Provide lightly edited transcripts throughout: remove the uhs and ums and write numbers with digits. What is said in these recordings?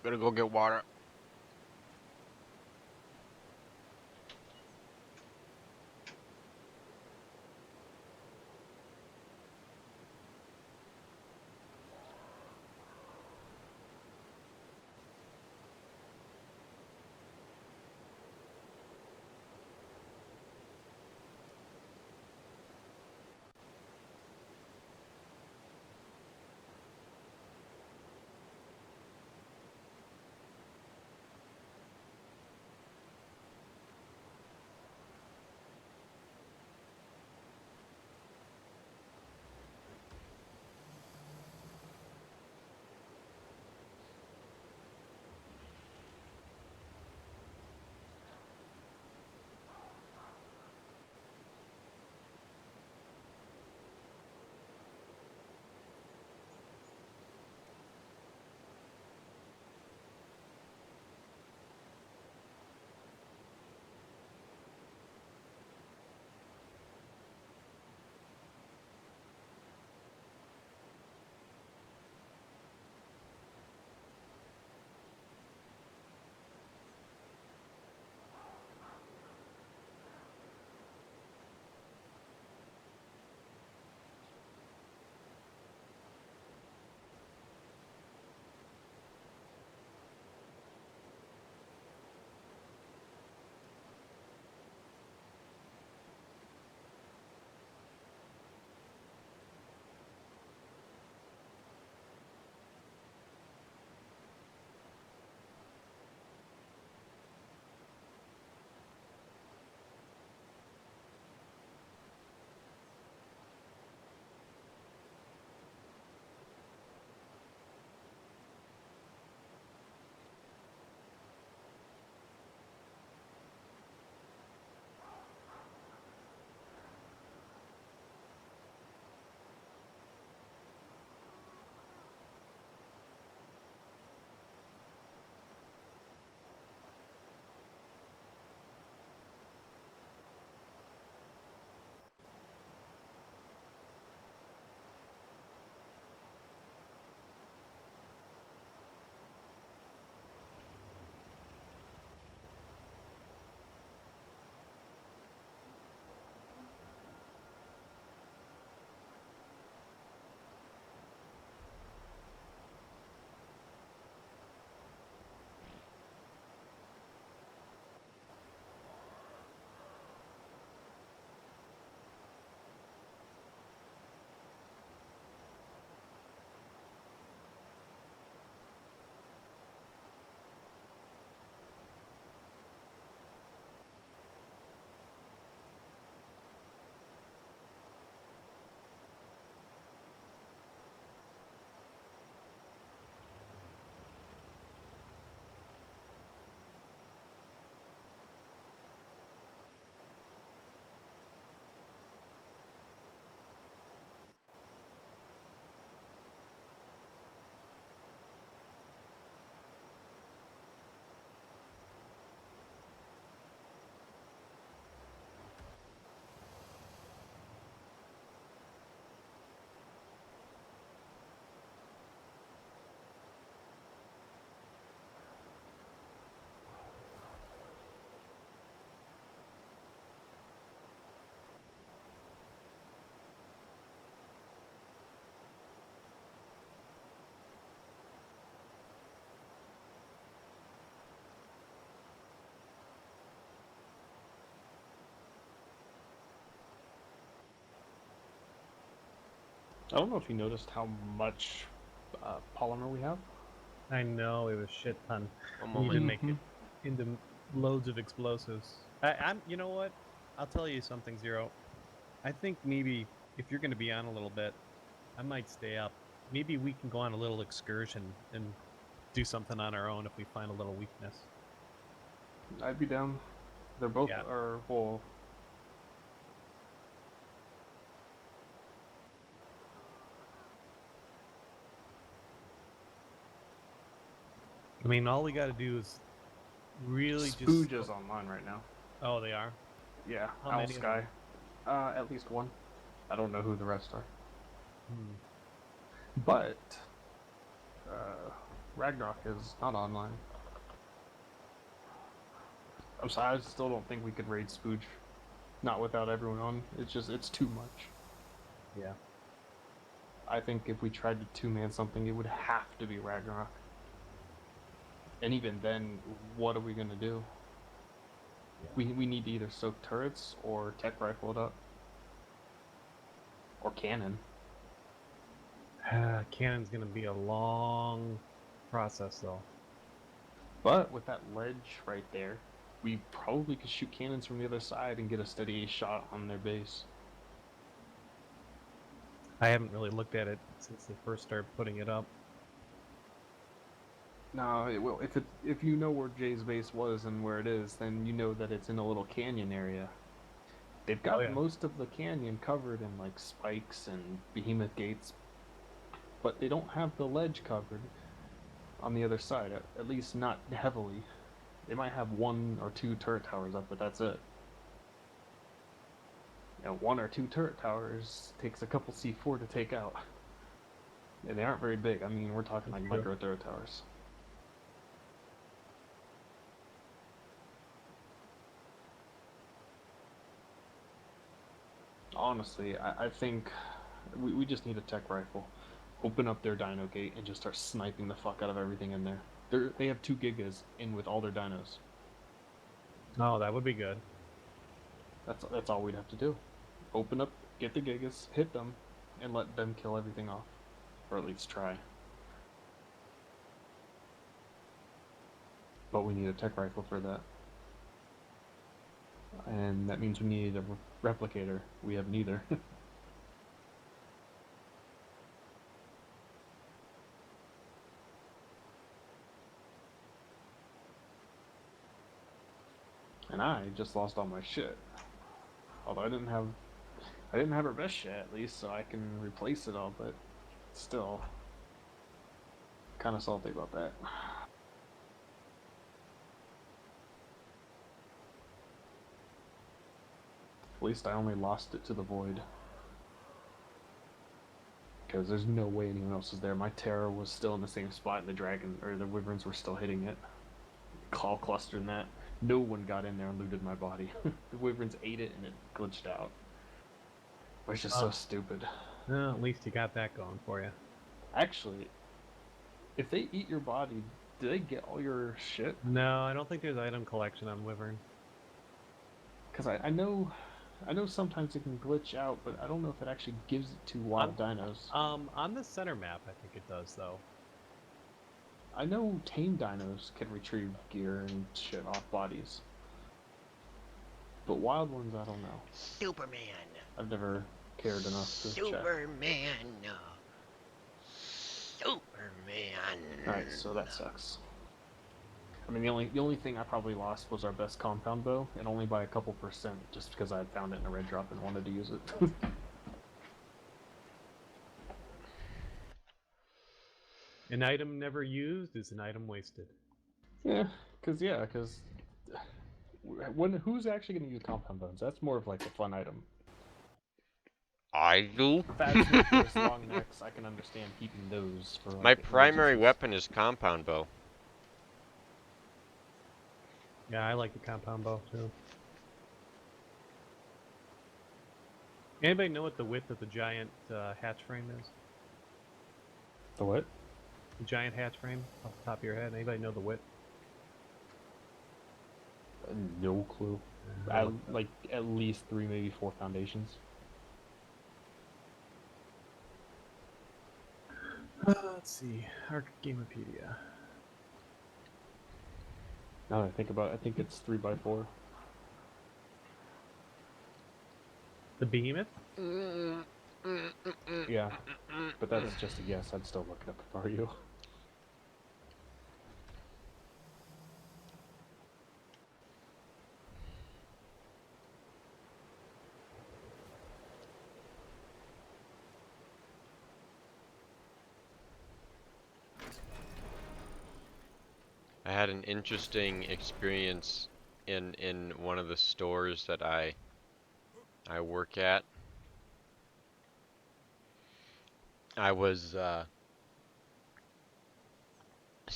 Gotta go get water. I don't know if you noticed how much polymer we have. I know it was shit ton. One We need to moment. make it into loads of explosives. I'm. You know what? I'll tell you something, Zero. I think maybe if you're going to be on a little bit, I might stay up. Maybe we can go on a little excursion and do something on our own if we find a little weakness. I'd be down. They're both Yeah. are well. I mean, all we got to do is really just. Spooge is online right now. Oh, they are. Yeah, How Owl many of them? Sky. At least one. I don't know who the rest are. Hmm. But uh, Ragnarok is not online. I'm sorry, I still don't think we could raid Spooge. Not without everyone on. It's too much. Yeah. I think if we tried to two-man something, it would have to be Ragnarok. And even then, what are we gonna do? Yeah. We need to either soak turrets or tech rifle it up. Or cannon. Cannon's gonna be a long process, though. But with that ledge right there, we probably could shoot cannons from the other side and get a steady shot on their base. I haven't really looked at it since they first started putting it up. No, it will. If you know where Jay's base was and where it is, then you know that it's in a little canyon area. They've Oh got yeah. most of the canyon covered in like spikes and behemoth gates, but they don't have the ledge covered on the other side. At least not heavily. They might have one or two turret towers up, but that's it. One or two turret towers takes a couple C4 to take out. And they aren't very big. I mean, we're talking like micro turret towers. Honestly, I think we just need a tech rifle. Open up their dino gate and just start sniping the fuck out of everything in there. They have 2 gigas in with all their dinos. Oh, that would be good. That's all we'd have to do. Open up, get the gigas, hit them, and let them kill everything off. Or at least try. But we need a tech rifle for that. And that means we need a replicator. We have neither. And I just lost all my shit. Although I didn't have her best shit at least, so I can replace it all, but still kind of salty about that. At least I only lost it to the void. Because there's no way anyone else is there. My terror was still in the same spot, and the dragon or the wyverns were still hitting it. Call cluster and that. No one got in there and looted my body. The wyverns ate it and it glitched out. Which is so stupid. Well, at least you got that going for you. Actually, if they eat your body, do they get all your shit? No, I don't think there's item collection on Wyvern. Because I know sometimes it can glitch out, but I don't know if it actually gives it to wild dinos. On the center map, I think it does, though. I know tame dinos can retrieve gear and shit off bodies. But wild ones, I don't know. Superman. I've never cared enough to check. Superman. Alright, so that sucks. I mean, the only thing I probably lost was our best compound bow, and only by a couple percent, just because I had found it in a red drop and wanted to use it. An item never used is an item wasted. Yeah, because who's actually going to use compound bones? That's more of like a fun item. I do. Fat snippers, long necks, I can understand keeping those for like My primary emergencies. weapon is compound bow. Yeah, I like the compound bow, too. Anybody know what the width of the giant hatch frame is? The what? The giant hatch frame, off the top of your head? Anybody know the width? No clue. Like at least 3, maybe 4 foundations. Let's see. ARK Gamepedia. Now that I think about it, I think it's 3x4. The behemoth? Yeah, but that's just a guess. I'd still look it up if I were you. I had an interesting experience in one of the stores that I work at.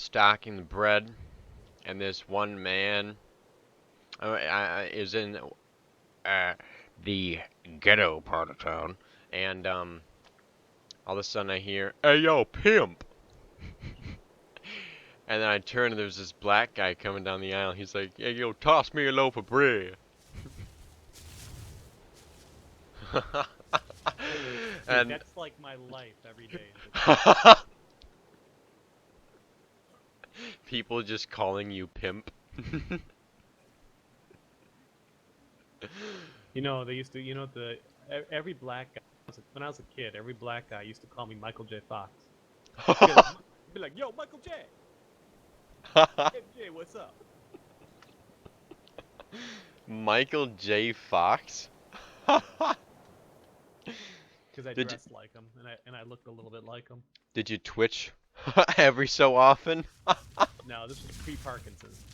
stocking the bread, and this one man is in uh, the ghetto part of town, and all of a sudden I hear, "Hey yo, pimp!" And then I turn and there's this black guy coming down the aisle. He's like, "Hey yo, toss me a loaf of bread." Dude, And that's like my life every day. people just calling you pimp. You know, they used to, every black guy, when I was a kid, every black guy used to call me Michael J. Fox. Be like, yo, Michael J. MJ, what's up? Michael J. Fox? Because I Did you, dressed like him, and I looked a little bit like him. did you twitch every so often? No, this was pre-Parkinson's.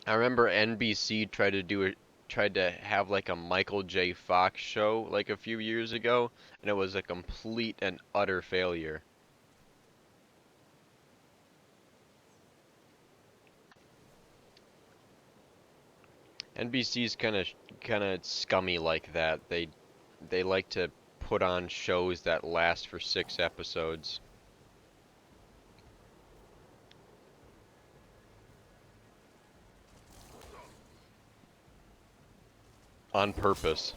I remember NBC tried to have like a Michael J. Fox show like a few years ago, and it was a complete and utter failure. NBC's kind of scummy like that. They like to put on shows that last for 6 episodes on purpose.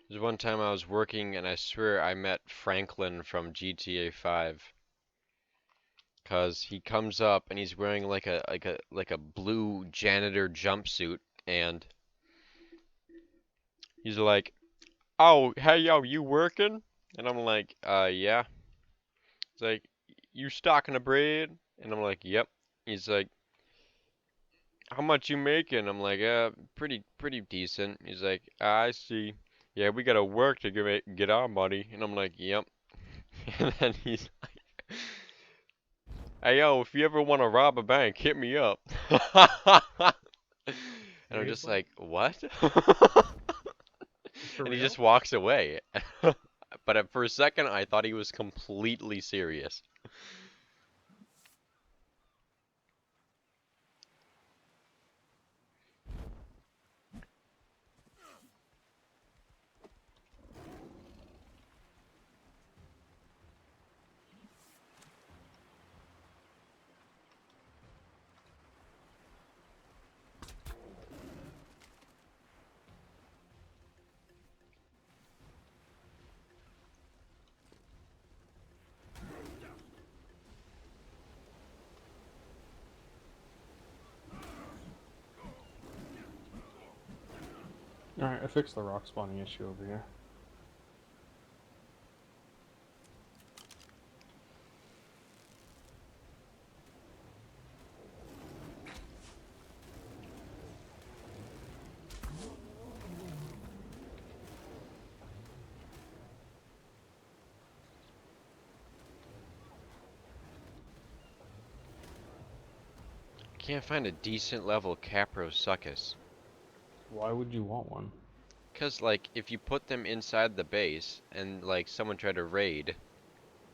There's one time I was working and I swear I met Franklin from GTA 5. 'Cause he comes up and he's wearing like a blue janitor jumpsuit and he's like, "Oh, hey yo, you working?" And I'm like, yeah." He's like, "You stocking the bread?" And I'm like, "Yep." He's like, "How much you making?" I'm like, pretty decent." He's like, "I see. Yeah, we gotta work to get our money." And I'm like, "Yep." And then he's like, "Hey yo, if you ever want to rob a bank, hit me up." And I'm just Seriously? like, "What?" For And he real? just walks away. But for a second, I thought he was completely serious. Alright, I fixed the rock spawning issue over here. Can't find a decent level Caprosuchus. Why would you want one? 'Cause like if you put them inside the base and like someone tried to raid,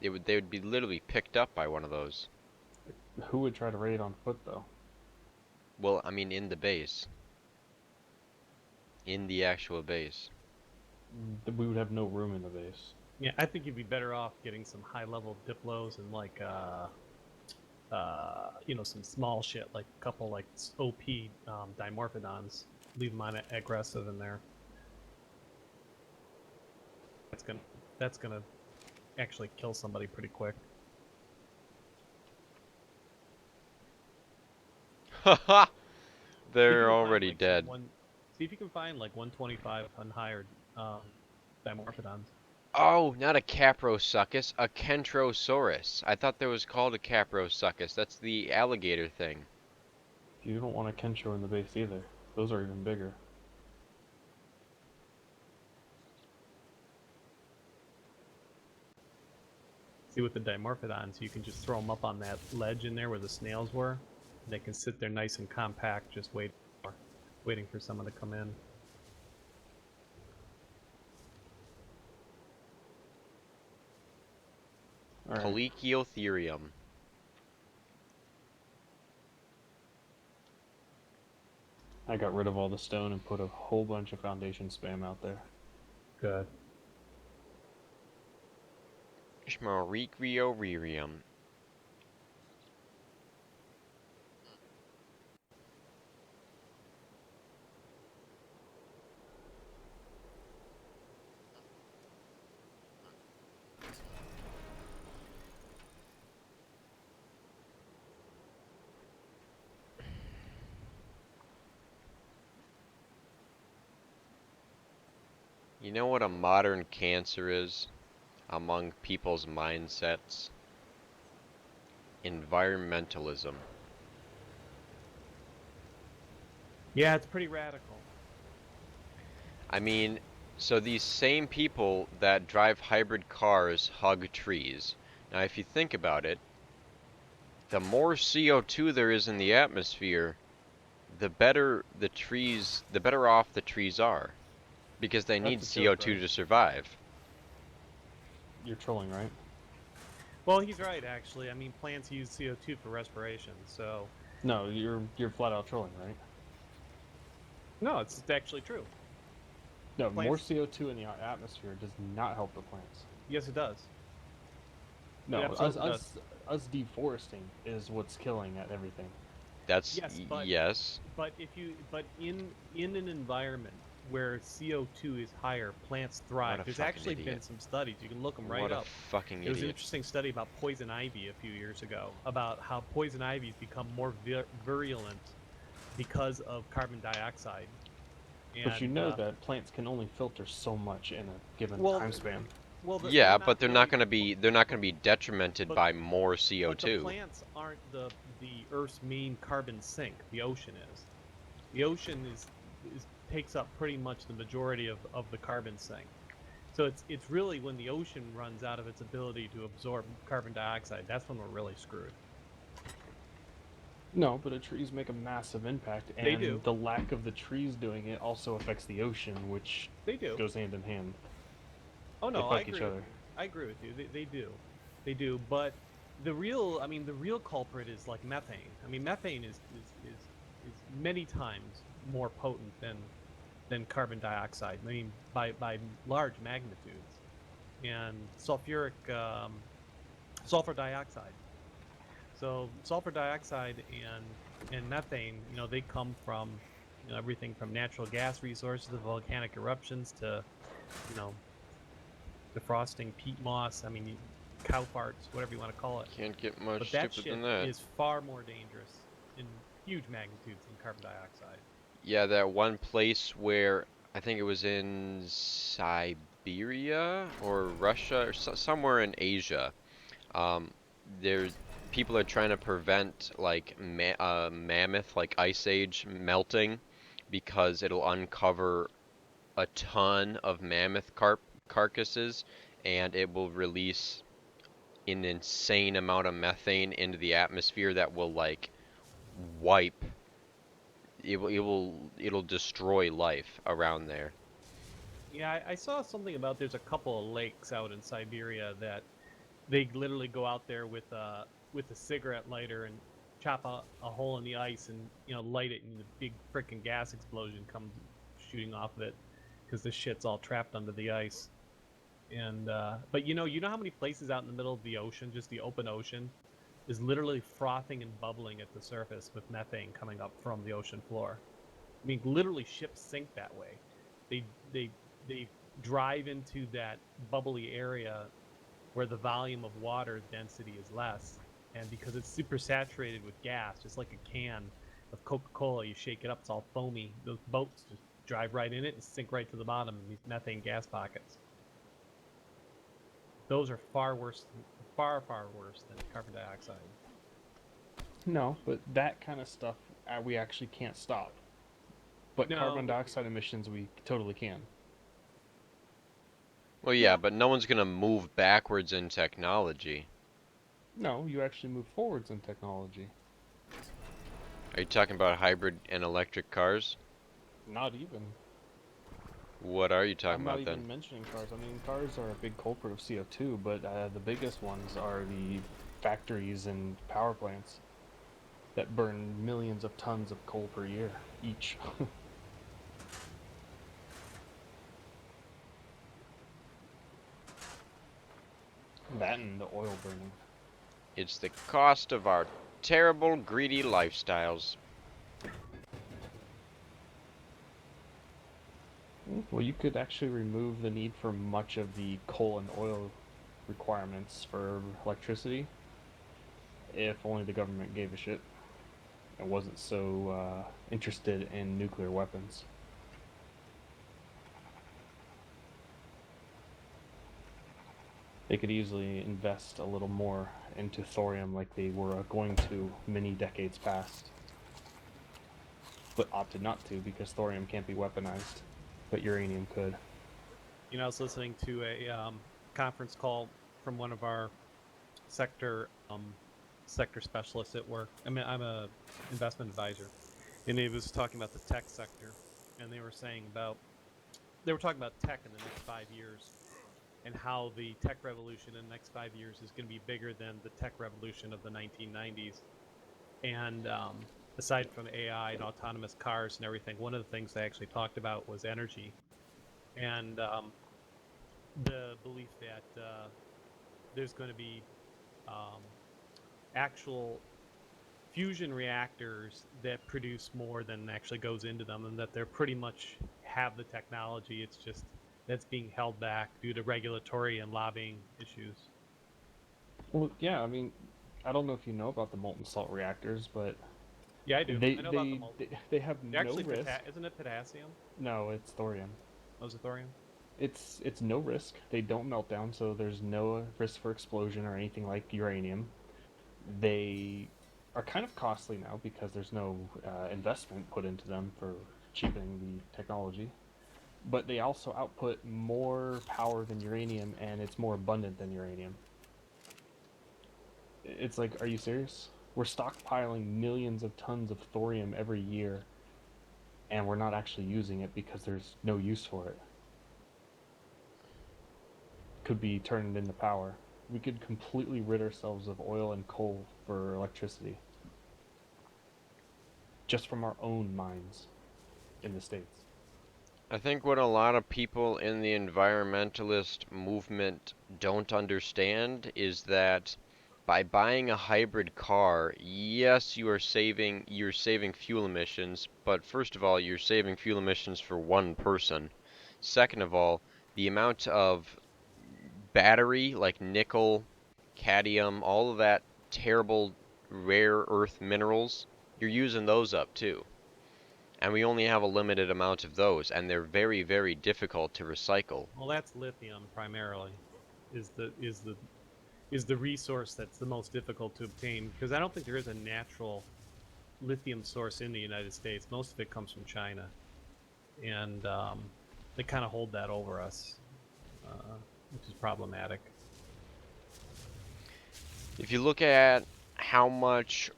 they would be literally picked up by one of those. Who would try to raid on foot, though? Well, I mean in the base. in the actual base. We would have no room in the base. Yeah, I think you'd be better off getting some high-level Diplos and like some small shit, like a couple like OP Dimorphodons. Leave them on aggressive in there. That's gonna actually kill somebody pretty quick. Haha! See if you They're can find already like some dead. one. See if you can find like 125 unhired Dimorphodons. Oh, not a Caprosuchus, a Kentrosaurus. I thought that was called a Caprosuchus. That's the alligator thing. You don't want a Kensho in the base either. Those are even bigger. See with the Dimorphodons, you can just throw them up on that ledge in there where the snails were. And they can sit there nice and compact, just waiting for someone to come in. Alright. Colechiotherium. I got rid of all the stone and put a whole bunch of foundation spam out there. Good. Schmorikrioririum. You know what a modern cancer is among people's mindsets? Environmentalism. Yeah, it's pretty radical. I mean, so these same people that drive hybrid cars hug trees. Now, if you think about it, the more CO2 there is in the atmosphere, the better off the trees are, because they need That's a joke, CO2 right? to survive. You're trolling, right? Well, he's right, actually. I mean, plants use CO2 for respiration, so... No, you're flat out trolling, right? No, it's actually true. No, more Plants... CO2 in the atmosphere does not help the plants. Yes, it does. No, It absolutely us deforesting is what's killing at everything. That's Yes, yes. but in an environment where CO2 is higher, plants thrive. What a There's fucking actually been idiot. some studies. You can look them right What a up. fucking There was an idiot. interesting study about poison ivy a few years ago, about how poison ivy's become more virulent because of carbon dioxide. But you And know that plants can only filter so much in a given well, time span. well, Yeah, they're but not really, they're not gonna be detrimented but by more but the CO2. plants aren't the Earth's main carbon sink. The ocean is. The ocean is takes up pretty much the majority of the carbon sink. So it's really when the ocean runs out of its ability to absorb carbon dioxide, that's when we're really screwed. No, but the trees make a massive impact, They and do. the lack of the trees doing it also affects the ocean, which They do. goes hand in hand. Oh They no, I fight each agree with other. you. I agree with you. They do. They do. But the real culprit is like methane. I mean, methane is many times more potent than carbon dioxide. I mean, by large magnitudes. And sulfur dioxide. So sulfur dioxide and methane, they come from everything from natural gas resources to volcanic eruptions to you know defrosting peat moss. I mean, cow farts, whatever you want to call it. Can't get much But that stupider shit than that. is far more dangerous in huge magnitudes than carbon dioxide. Yeah, that one place where I think it was in Siberia or Russia or somewhere in Asia. Um, there, people are trying to prevent like mammoth, like ice age melting, because it'll uncover a ton of mammoth carcasses, and it will release an insane amount of methane into the atmosphere that will like wipe it'll destroy life around there. Yeah, I saw something about there's a couple of lakes out in Siberia that they literally go out there with a cigarette lighter and chop a hole in the ice and light it, and the big freaking gas explosion comes shooting off of it because the shit's all trapped under the ice. And but you know how many places out in the middle of the ocean, just the open ocean, is literally frothing and bubbling at the surface with methane coming up from the ocean floor. I mean, literally ships sink that way. They they they drive into that bubbly area where the volume of water density is less, and because it's super saturated with gas, just like a can of Coca-Cola, you shake it up, it's all foamy. Those boats just drive right in it and sink right to the bottom in these methane gas pockets. Those are far worse, far worse than carbon dioxide. No, but that kind of stuff we actually can't stop. But No, carbon but dioxide emissions we totally can. Well, yeah, but no one's gonna move backwards in technology. No, you actually move forwards in technology. Are you talking about hybrid and electric cars? Not even. What are you I'm talking not about then? even mentioning cars. I mean, cars are a big culprit of CO2, but the biggest ones are the factories and power plants that burn millions of tons of coal per year each. That and the oil burning. It's the cost of our terrible, greedy lifestyles. Well, you could actually remove the need for much of the coal and oil requirements for electricity if only the government gave a shit and wasn't so interested in nuclear weapons. They could easily invest a little more into thorium like they were going to many decades past, but opted not to because thorium can't be weaponized, but uranium could. I was listening to a conference call from one of our sector sector specialists at work. I mean, I'm a investment advisor, and he was talking about the tech sector, and they were talking about tech in the next 5 years, and how the tech revolution in the next 5 years is going to be bigger than the tech revolution of the 1990s. And aside from AI and autonomous cars and everything, one of the things they actually talked about was energy, and the belief that there's going to be um, actual fusion reactors that produce more than actually goes into them, and that they're pretty much have the technology. It's just that's being held back due to regulatory and lobbying issues. Well, yeah, I mean, I don't know if you know about the molten salt reactors, but Yeah, I do. they I know about the they molten. they have They're no actually risk. isn't it potassium? No, it's thorium. Oh, is it thorium? It's no risk. They don't melt down, so there's no risk for explosion or anything like uranium. They are kind of costly now because there's no investment put into them for cheapening the technology. But they also output more power than uranium, and it's more abundant than uranium. It's like, are you serious? We're stockpiling millions of tons of thorium every year, and we're not actually using it because there's no use for it. Could be turned into power. We could completely rid ourselves of oil and coal for electricity just from our own mines in the States. I think what a lot of people in the environmentalist movement don't understand is that by buying a hybrid car, yes, you're saving fuel emissions, but first of all, you're saving fuel emissions for one person. Second of all, the amount of battery like nickel, cadmium, all of that terrible rare earth minerals, you're using those up too. And we only have a limited amount of those, and they're very, very difficult to recycle. Well, that's lithium primarily. Is the is the is the resource that's the most difficult to obtain, because I don't think there is a natural lithium source in the United States. Most of it comes from China, and they kind of hold that over us, which is problematic. If you look at how much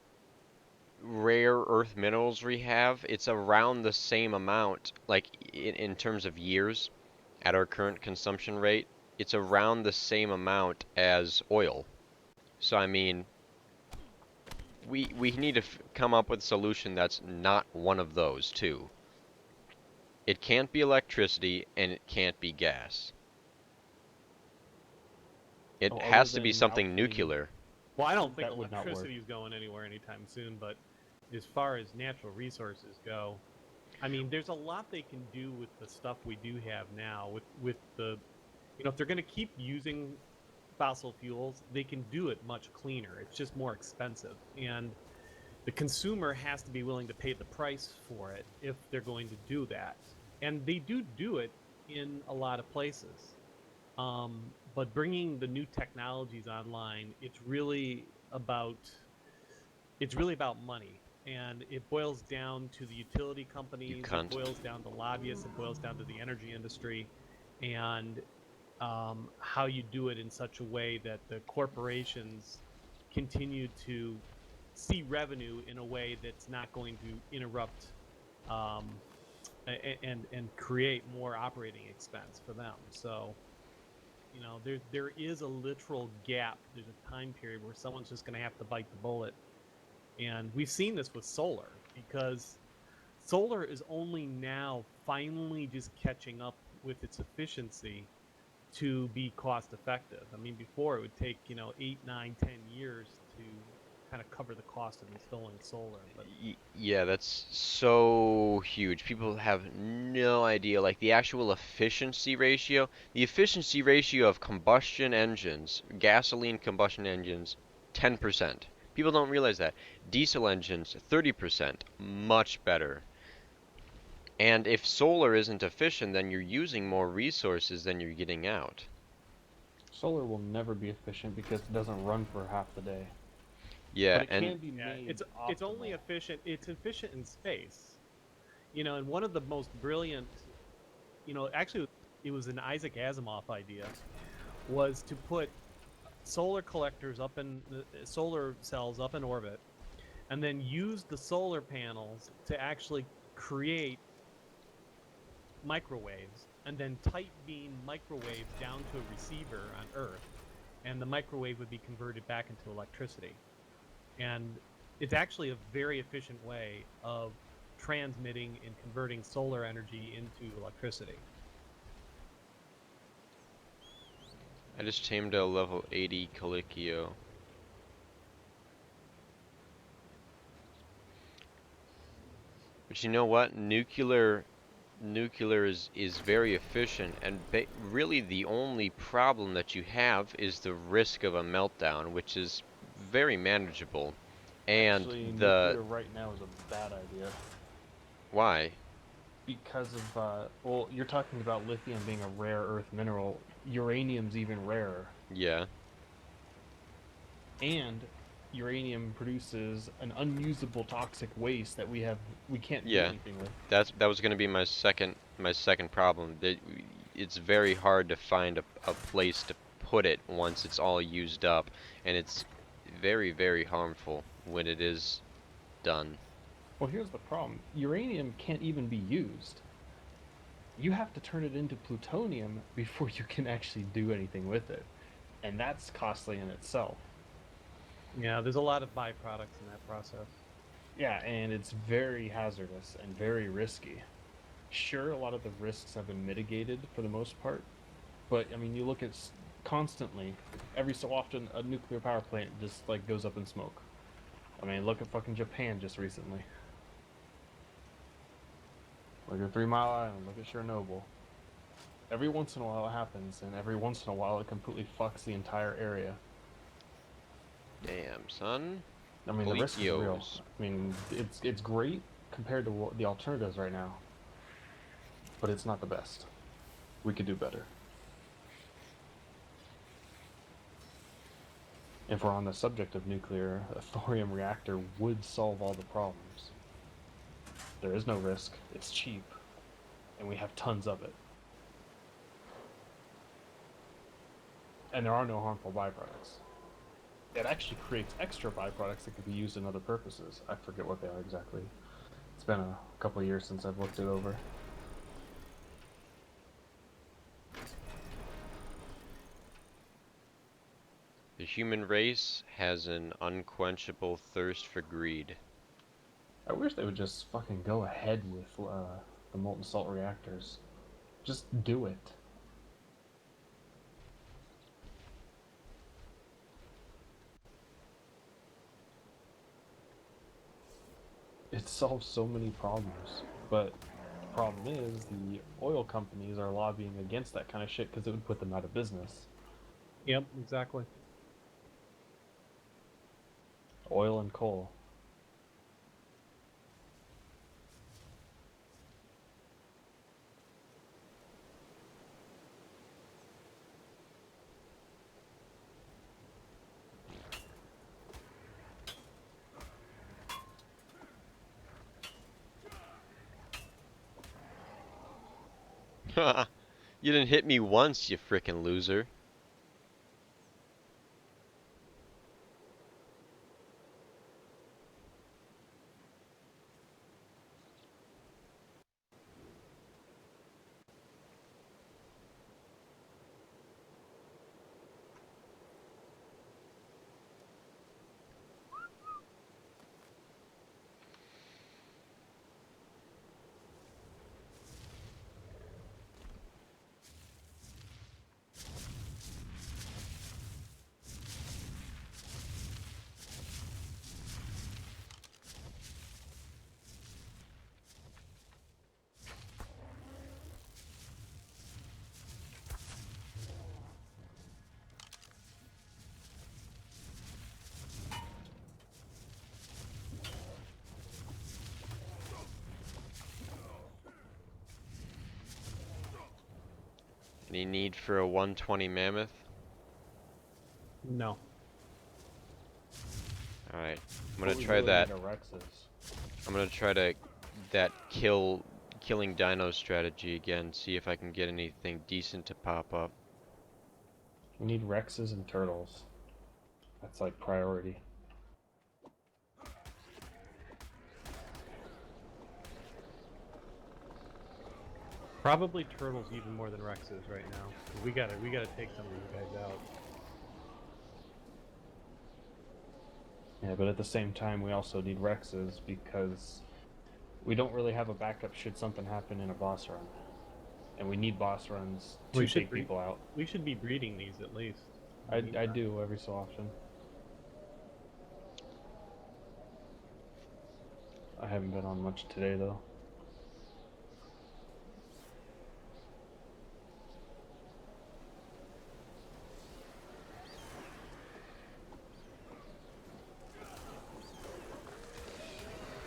rare earth minerals we have, it's around the same amount, like in terms of years, at our current consumption rate, it's around the same amount as oil. So I mean, we need to come up with a solution that's not one of those too. It can't be electricity and it can't be gas. It Oh, other has to be than something alchemy, nuclear. Well, I don't think that would not work. electricity is going anywhere anytime soon, but as far as natural resources go, I mean, there's a lot they can do with the stuff we do have now. With the, if they're going to keep using fossil fuels, they can do it much cleaner. It's just more expensive, and the consumer has to be willing to pay the price for it if they're going to do that. And they do it in a lot of places. But bringing the new technologies online, it's really about money, and it boils down to the utility You companies, it cunt. boils down to lobbyists, it boils down to the energy industry, and how you do it in such a way that the corporations continue to see revenue in a way that's not going to interrupt um, and create more operating expense for them. So there is a literal gap. There's a time period where someone's just going to have to bite the bullet, and we've seen this with solar because solar is only now finally just catching up with its efficiency to be cost effective. I mean, before it would take 8, 9, 10 years to kind of cover the cost of installing solar. But Yeah, that's so huge. People have no idea. Like the actual efficiency ratio, the efficiency ratio of combustion engines, gasoline combustion engines, 10%. People don't realize that. Diesel engines, 30%, much better. And if solar isn't efficient, then you're using more resources than you're getting out. Solar will never be efficient because it doesn't run for half the day. Yeah, But it and can be yeah, made it's only optimal. efficient. It's efficient in space, and one of the most brilliant, actually, it was an Isaac Asimov idea, was to put solar collectors up in solar cells up in orbit, and then use the solar panels to actually create microwaves, and then tight beam microwaves down to a receiver on Earth, and the microwave would be converted back into electricity. And it's actually a very efficient way of transmitting and converting solar energy into electricity. I just tamed a level 80 Calicchio. But you know what? Nuclear is very efficient, and really the only problem that you have is the risk of a meltdown, which is very manageable. And Actually, the nuclear right now is a bad idea why? because of well, you're talking about lithium being a rare earth mineral. Uranium's even rarer, Yeah, and uranium produces an unusable toxic waste that we can't do yeah. anything with. That was going to be my second problem. That it's very hard to find a place to put it once it's all used up, and it's very harmful when it is done. Well, here's the problem: uranium can't even be used. You have to turn it into plutonium before you can actually do anything with it, and that's costly in itself. Yeah, there's a lot of byproducts in that process. Yeah, and it's very hazardous and very risky. Sure, a lot of the risks have been mitigated for the most part, but I mean, you look at constantly, every so often, a nuclear power plant just like goes up in smoke. I mean, look at fucking Japan just recently. Look at 3 Mile Island. Look at Chernobyl. Every once in a while it happens, and every once in a while it completely fucks the entire area. Damn, son. I mean, the risk is real. Colicchios. I mean, it's great compared to what the alternatives right now, but it's not the best. We could do better. If we're on the subject of nuclear, a thorium reactor would solve all the problems. There is no risk, it's cheap, and we have tons of it. And there are no harmful byproducts. It actually creates extra byproducts that could be used in other purposes. I forget what they are exactly. It's been a couple of years since I've looked it over. The human race has an unquenchable thirst for greed. I wish they would just fucking go ahead with the molten salt reactors. Just do it. It solves so many problems, but the problem is the oil companies are lobbying against that kind of shit because it would put them out of business. Yep, exactly. Oil and coal. You didn't hit me once, you frickin' loser. Any need for a 120 mammoth? No. Alright, I'm What gonna we try really that. need are Rexes. I'm gonna try that killing dino strategy again, see if I can get anything decent to pop up. We need Rexes and turtles. That's like priority. Probably turtles even more than Rexes right now. We gotta take some of these guys out. Yeah, but at the same time, we also need Rexes because we don't really have a backup should something happen in a boss run. And we need boss runs to take people out. We should be breeding these at least. I do every so often. I haven't been on much today though.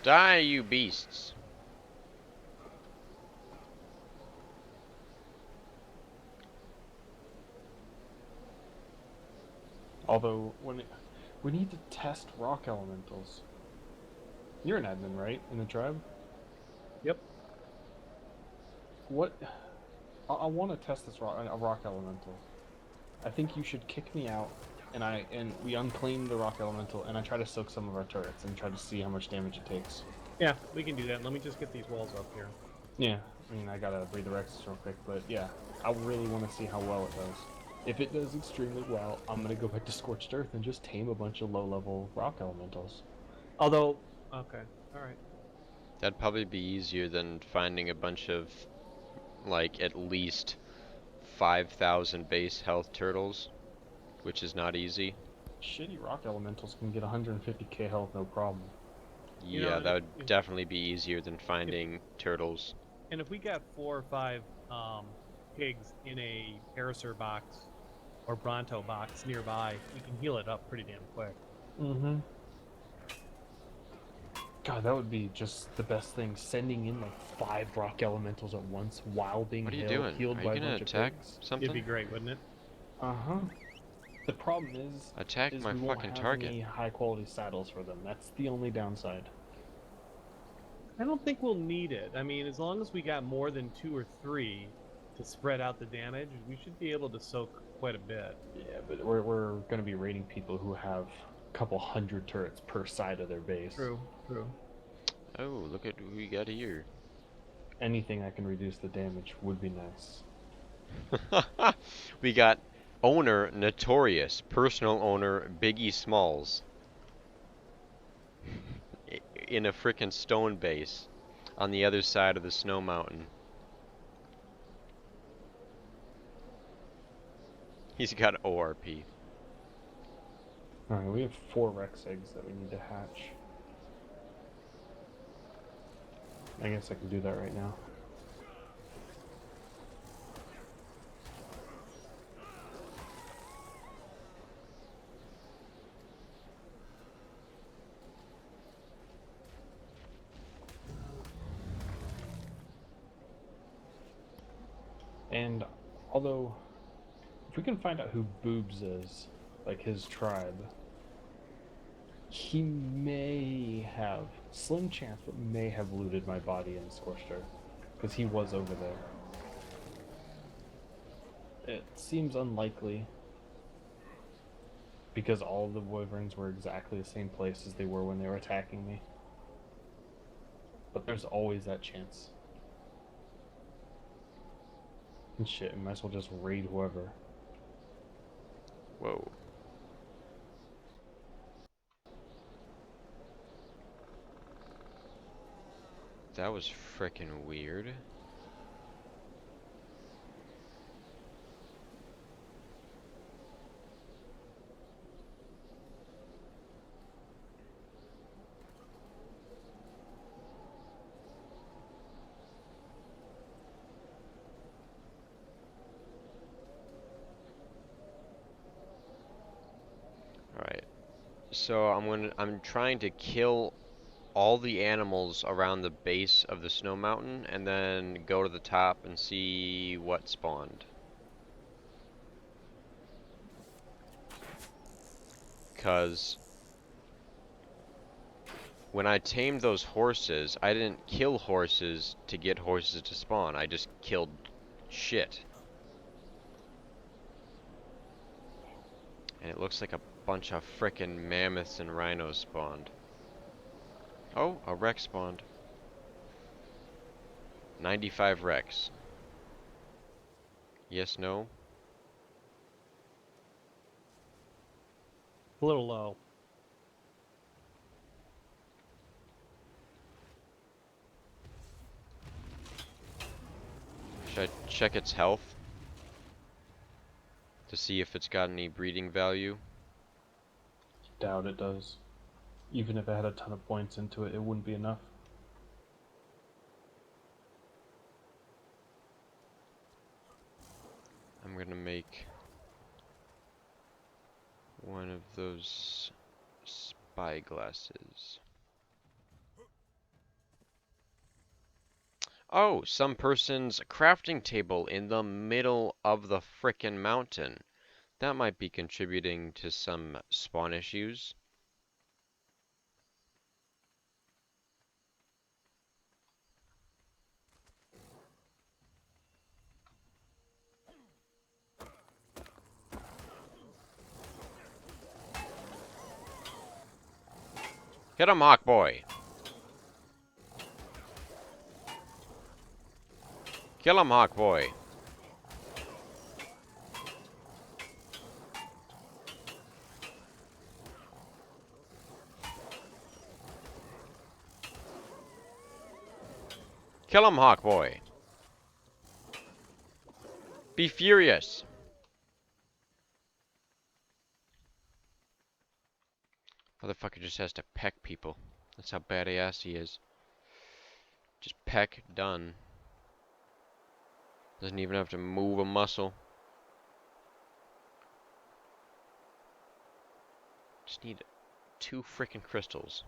Die, you beasts! Although we need to test rock elementals. You're an admin, right, in the tribe? Yep. What? I want to test this a rock elemental. I think you should kick me out, and we unclaim the rock elemental, and I try to soak some of our turrets and try to see how much damage it takes. Yeah, we can do that. Let me just get these walls up here. Yeah, I mean I gotta breed the Rexes real quick, but yeah, I really want to see how well it does. If it does extremely well, I'm gonna go back to Scorched Earth and just tame a bunch of low-level rock elementals. Although, okay, all right. That'd probably be easier than finding a bunch of, like, at least 5,000 base health turtles, which is not easy. Shitty rock elementals can get 150k health no problem. You know, Yeah, that would definitely be easier than finding turtles. and if we got 4 or 5 pigs in a Parasaur box or Bronto box nearby, we can heal it up pretty damn quick. Mm-hmm. God, that would be just the best thing. Sending in like 5 rock elementals at once while being What are you doing? healed Are by you a gonna bunch attack of pigs. something? It'd be great, wouldn't it? Uh-huh. The problem is Attack my we won't fucking have target. any high quality saddles for them. That's the only downside. I don't think we'll need it. I mean, as long as we got more than 2 or 3 to spread out the damage, we should be able to soak quite a bit. Yeah, but we're going to be raiding people who have a couple hundred turrets per side of their base. True, true. Oh, look at who we got here. Anything that can reduce the damage would be nice. We got owner Notorious, personal owner Biggie Smalls in a frickin' stone base. on the other side of the snow mountain. He's got ORP. Alright, we have 4 Rex eggs that we need to hatch. I guess I can do that right now. And although, if we can find out who Boobs is, like his tribe, he may have, slim chance, but may have looted my body in Scorched Earth, because he was over there. It seems unlikely, because all of the wyverns were exactly the same place as they were when they were attacking me. But there's always that chance. And shit, I might as well just raid whoever. Whoa. That was frickin' weird. Alright. So I'm trying to kill all the animals around the base of the snow mountain and then go to the top and see what spawned. Cause when I tamed those horses, I didn't kill horses to get horses to spawn. I just killed shit. And it looks like a bunch of frickin' mammoths and rhinos spawned. Oh, a Rex spawned. 95 Rex. Yes, no? A little low. Should I check its health to see if it's got any breeding value? Doubt it does. Even if it had a ton of points into it, it wouldn't be enough. I'm gonna make one of those spy glasses. Oh, some person's crafting table in the middle of the frickin' mountain. That might be contributing to some spawn issues. Hit him, Hawk Boy! Kill him, Hawk Boy! Kill him, Hawk Boy! Be furious! Motherfucker just has to peck people. That's how badass he is. Just peck, done. Doesn't even have to move a muscle. Just need 2 frickin' crystals.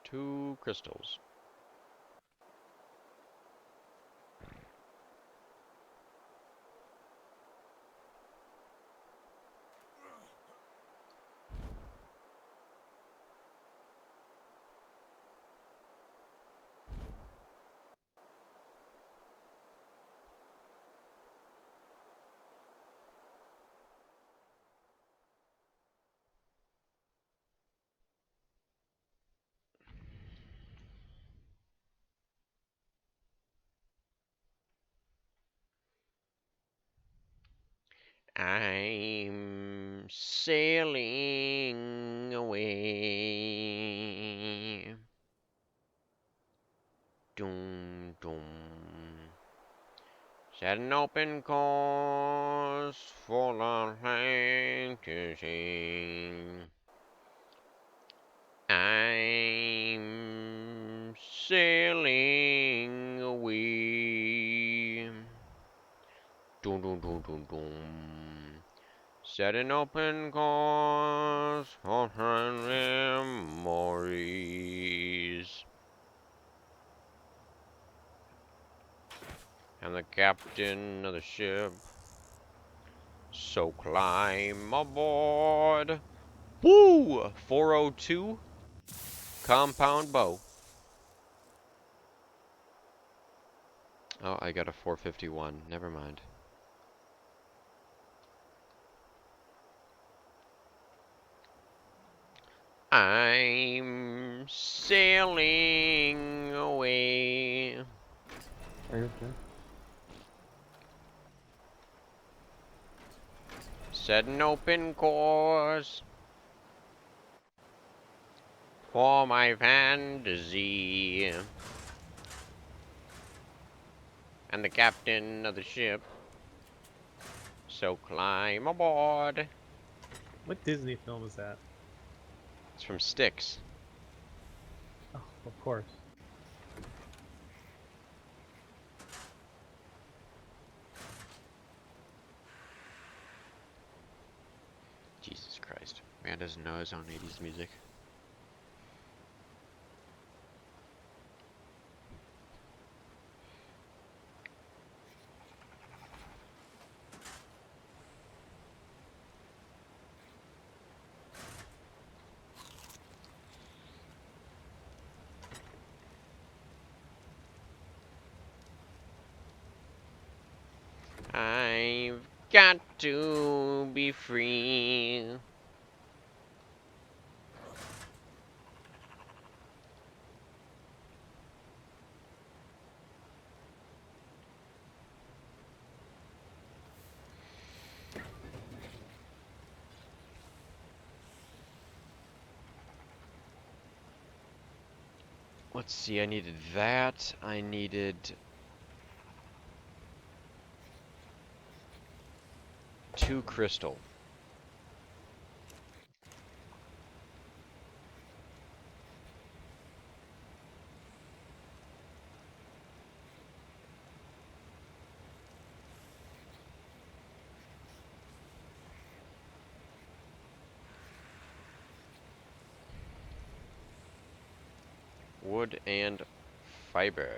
Two crystals. I'm sailing away. Doom, doom. Set an open course for the land to see. I'm sailing away. Doom, doom, doom, doom, doom. Set an open course for her memories. I'm the captain of the ship, so climb aboard. Woo! 402 compound bow. Oh, I got a 451. Never mind. I'm sailing away. Are you okay? Set an open course for my fantasy. And the captain of the ship, so climb aboard. What Disney film is that? It's from Styx. Oh, of course. Jesus Christ. Man doesn't know his own 80s music. I've got to be free. Let's see, I needed that. I needed 2 crystal. Wood and fiber.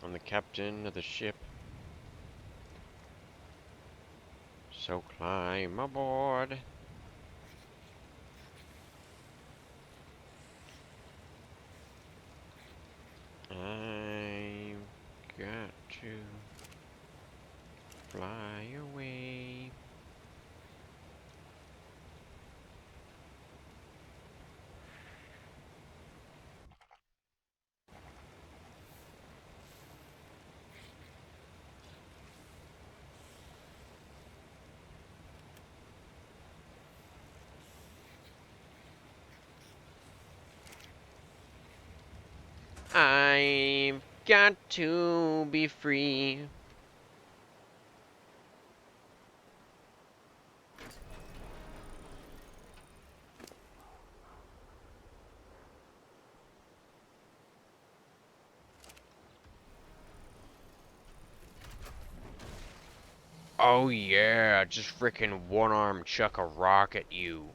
I'm the captain of the ship, so climb aboard. I've got to fly away. I've got to be free. Oh yeah, just frickin' one arm chuck a rock at you.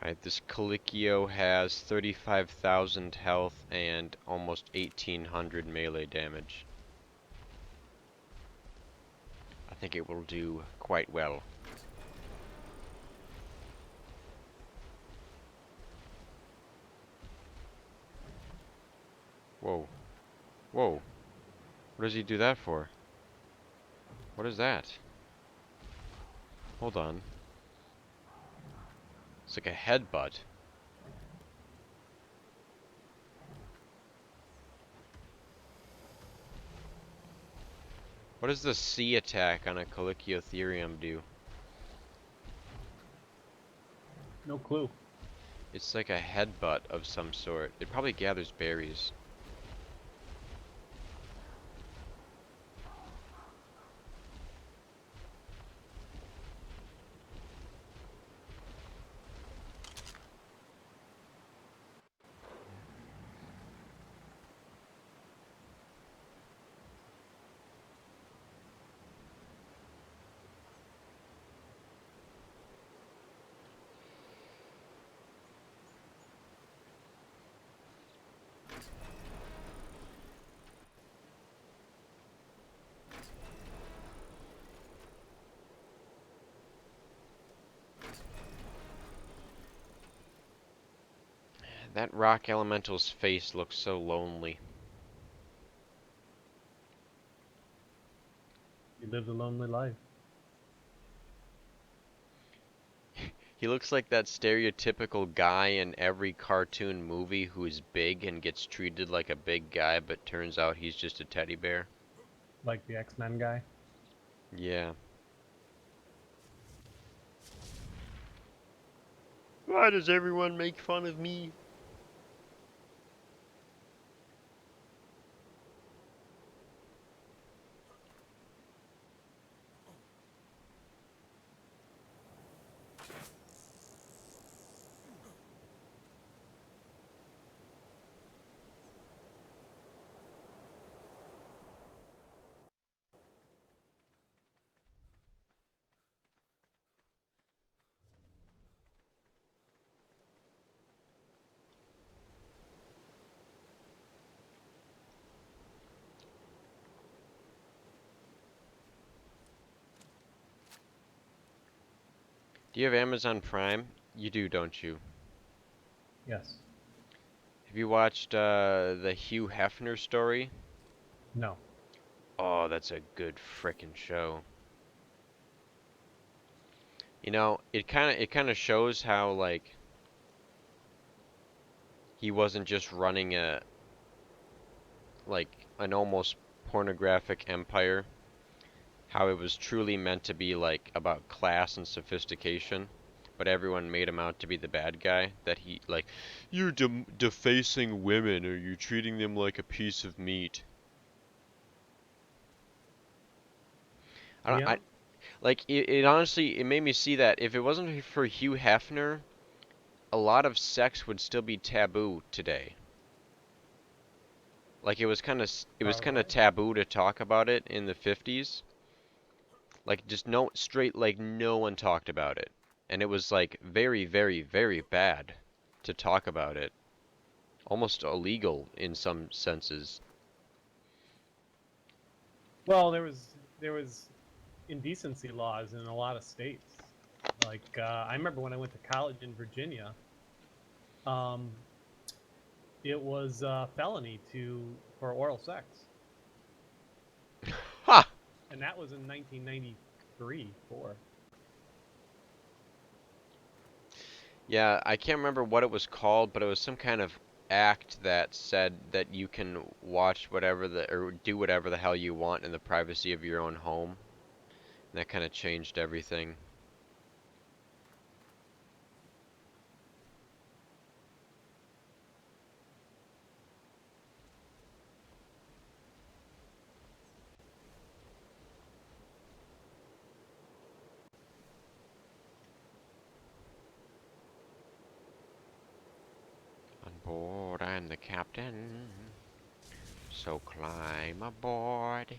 Alright, this Colicchio has 35,000 health and almost 1,800 melee damage. I think it will do quite well. Whoa. Whoa. What does he do that for? What is that? Hold on. It's like a headbutt. What does the C attack on a Colichiotherium do? No clue. It's like a headbutt of some sort. It probably gathers berries. That rock elemental's face looks so lonely. He lived a lonely life. He looks like that stereotypical guy in every cartoon movie who's big and gets treated like a big guy, but turns out he's just a teddy bear. Like the X-Men guy. Yeah. Why does everyone make fun of me? Do you have Amazon Prime? You do, don't you? Yes. Have you watched the Hugh Hefner story? No. Oh, that's a good frickin' show. You know, it kind of shows how like he wasn't just running a like an almost pornographic empire, how it was truly meant to be like about class and sophistication, but everyone made him out to be the bad guy, that he like, you're defacing women, or you're treating them like a piece of meat. I don't, Yeah. I like it honestly it made me see that if it wasn't for Hugh Hefner, a lot of sex would still be taboo today. Like it was kind of Probably. taboo to talk about it in the 50s. Like just no straight like no one talked about it. And it was like very, very, very bad to talk about it. Almost illegal in some senses. Well, there was indecency laws in a lot of states. Like I remember when I went to college in Virginia, um, it was felony to for oral sex, Ha! and that was in 1993, 4. Yeah, I can't remember what it was called, but it was some kind of act that said that you can watch whatever the or do whatever the hell you want in the privacy of your own home. And that kind of changed everything. On board, I'm the captain. So climb aboard.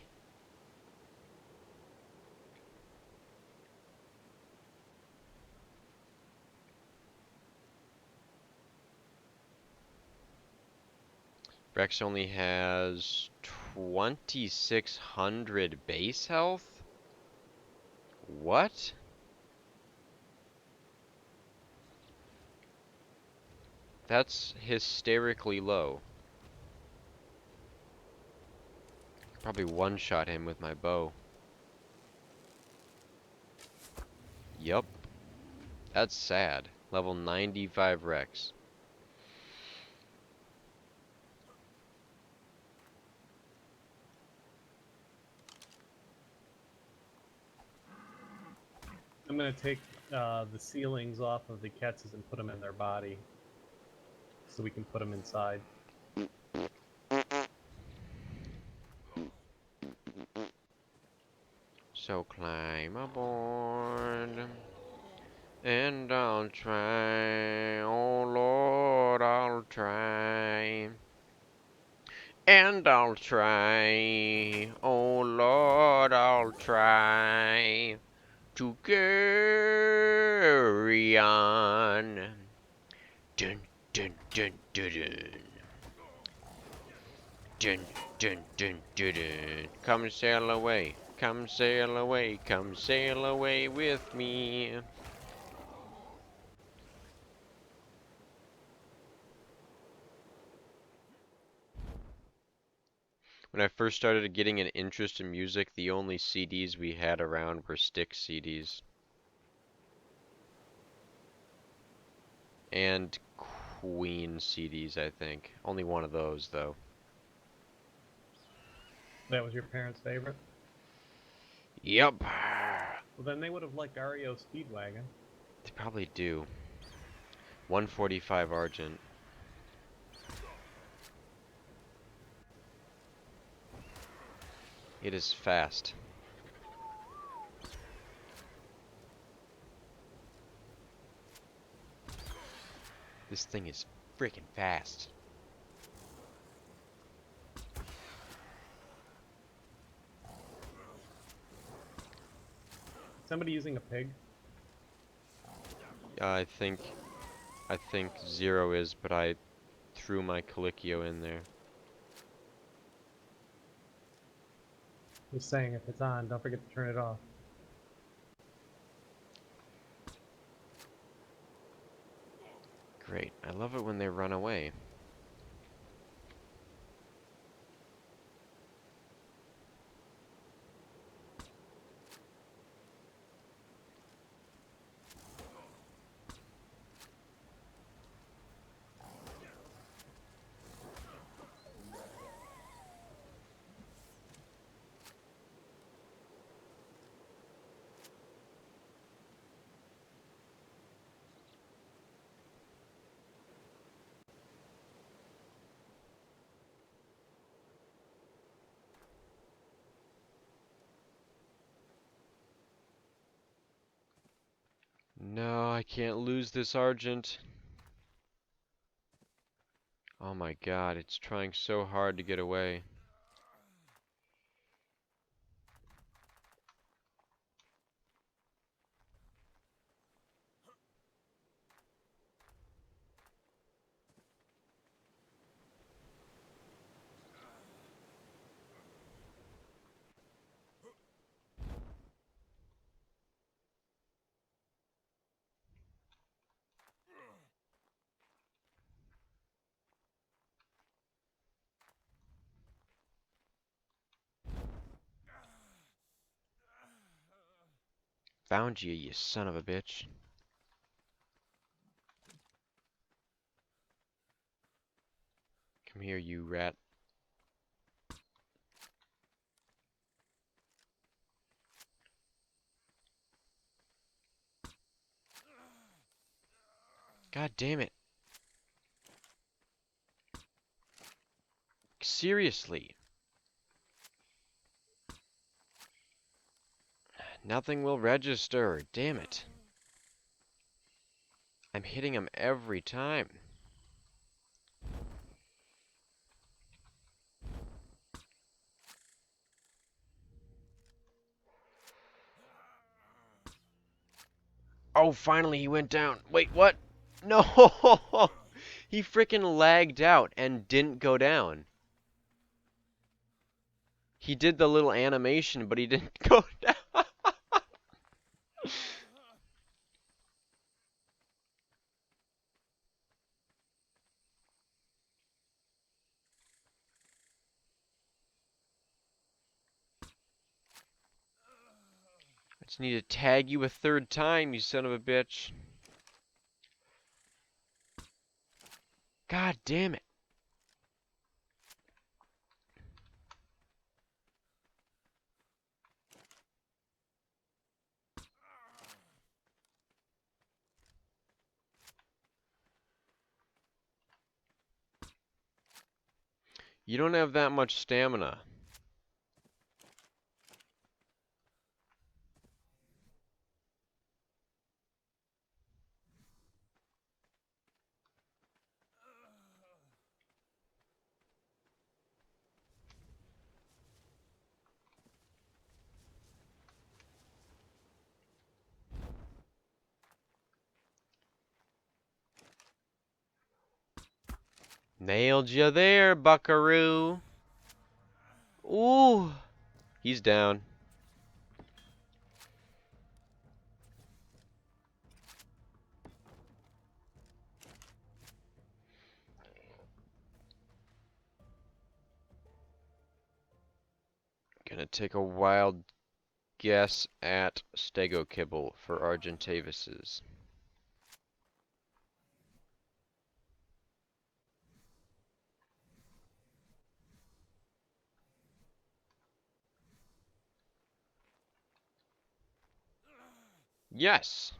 Rex only has 2,600 base health? What? That's hysterically low. Probably one-shot him with my bow. Yup. That's sad. Level 95 Rex. I'm gonna take the ceilings off of the Ketzes and put them in their body, so we can put them inside. So climb aboard, and I'll try, oh Lord, I'll try. And I'll try, oh Lord, I'll try to carry on. Dun, dun, dun, dun, dun. Dun, dun, dun, dun, dun. Come sail away, come sail away, come sail away with me. When I first started getting an interest in music, the only CDs we had around were stick CDs. And Queen CDs, I think. Only one of those, though. That was your parents' favorite? Yup. Well, then they would have liked REO Speedwagon. They probably do. 145 Argent. It is fast. This thing is freaking fast. Somebody using a pig? I think Zero is, but I threw my Calicchio in there. Just saying, if it's on, don't forget to turn it off. Great. I love it when they run away. No, I can't lose this Argent. Oh my god, it's trying so hard to get away. Found you, you son of a bitch. Come here, you rat. God damn it. Seriously. Nothing will register. Damn it. I'm hitting him every time. Oh, finally he went down. Wait, what? No! He freaking lagged out and didn't go down. He did the little animation, but he didn't go down. I just need to tag you a third time, you son of a bitch. God damn it. You don't have that much stamina. Nailed you there, buckaroo. Ooh. He's down. Gonna take a wild guess at Stegokibble for Argentavis's. Yes!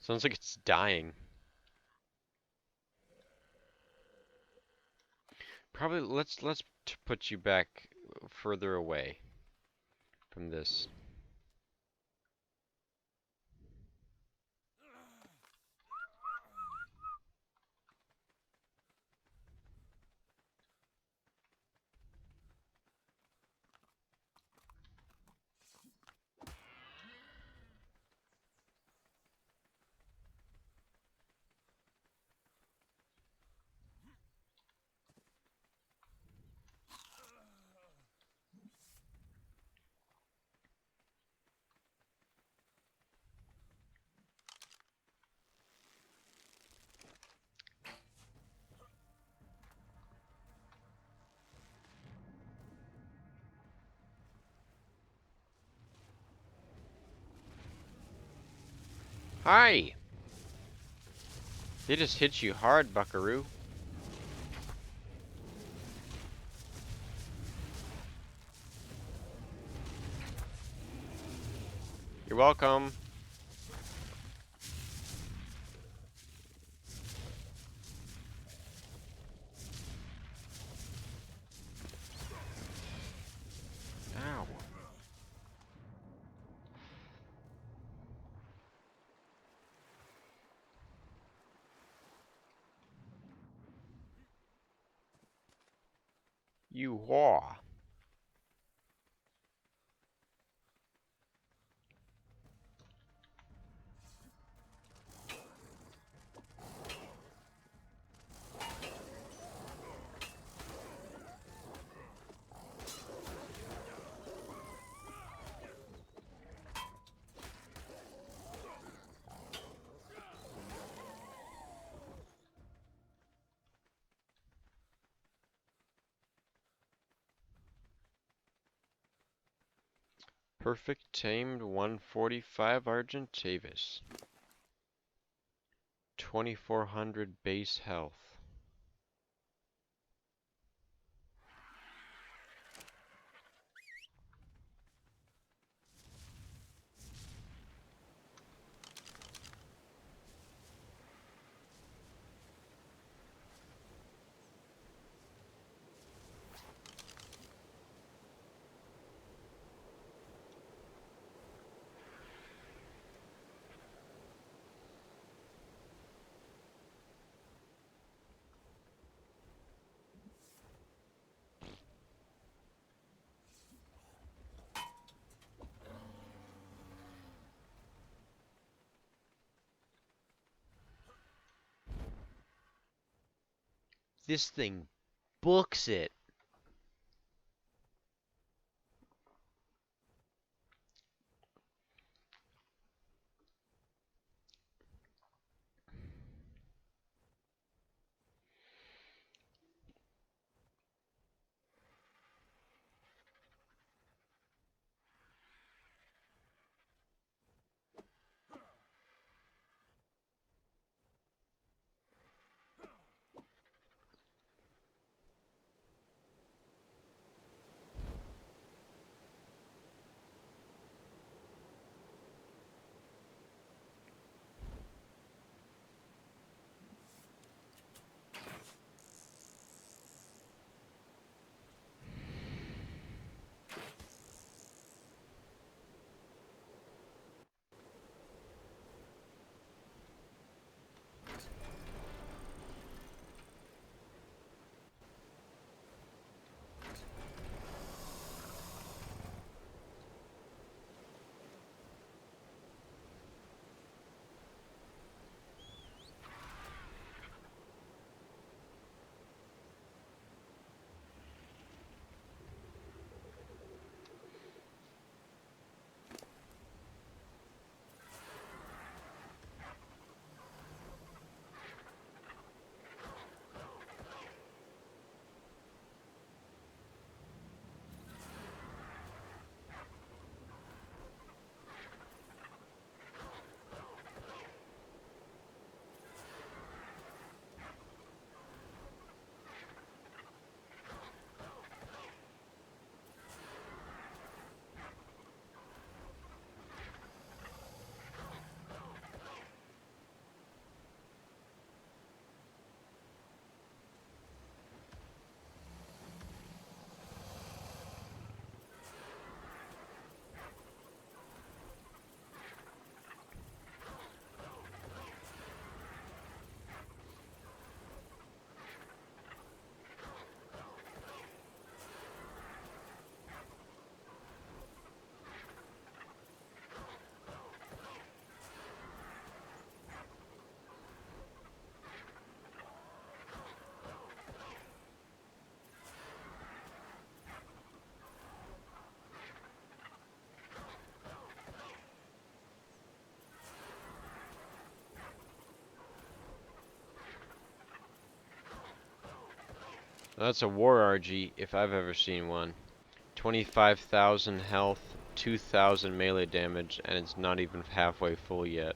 Sounds like it's dying. Probably let's put you back further away from this. Hi! They just hit you hard, buckaroo. You're welcome. Ow. You whore. Perfect tamed 145 Argentavis. 2400 base health. This thing books it. That's a war RG if I've ever seen one. 25,000 health, 2,000 melee damage, and it's not even halfway full yet.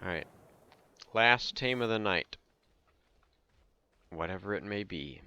Alright. Last tame of the night. Whatever it may be.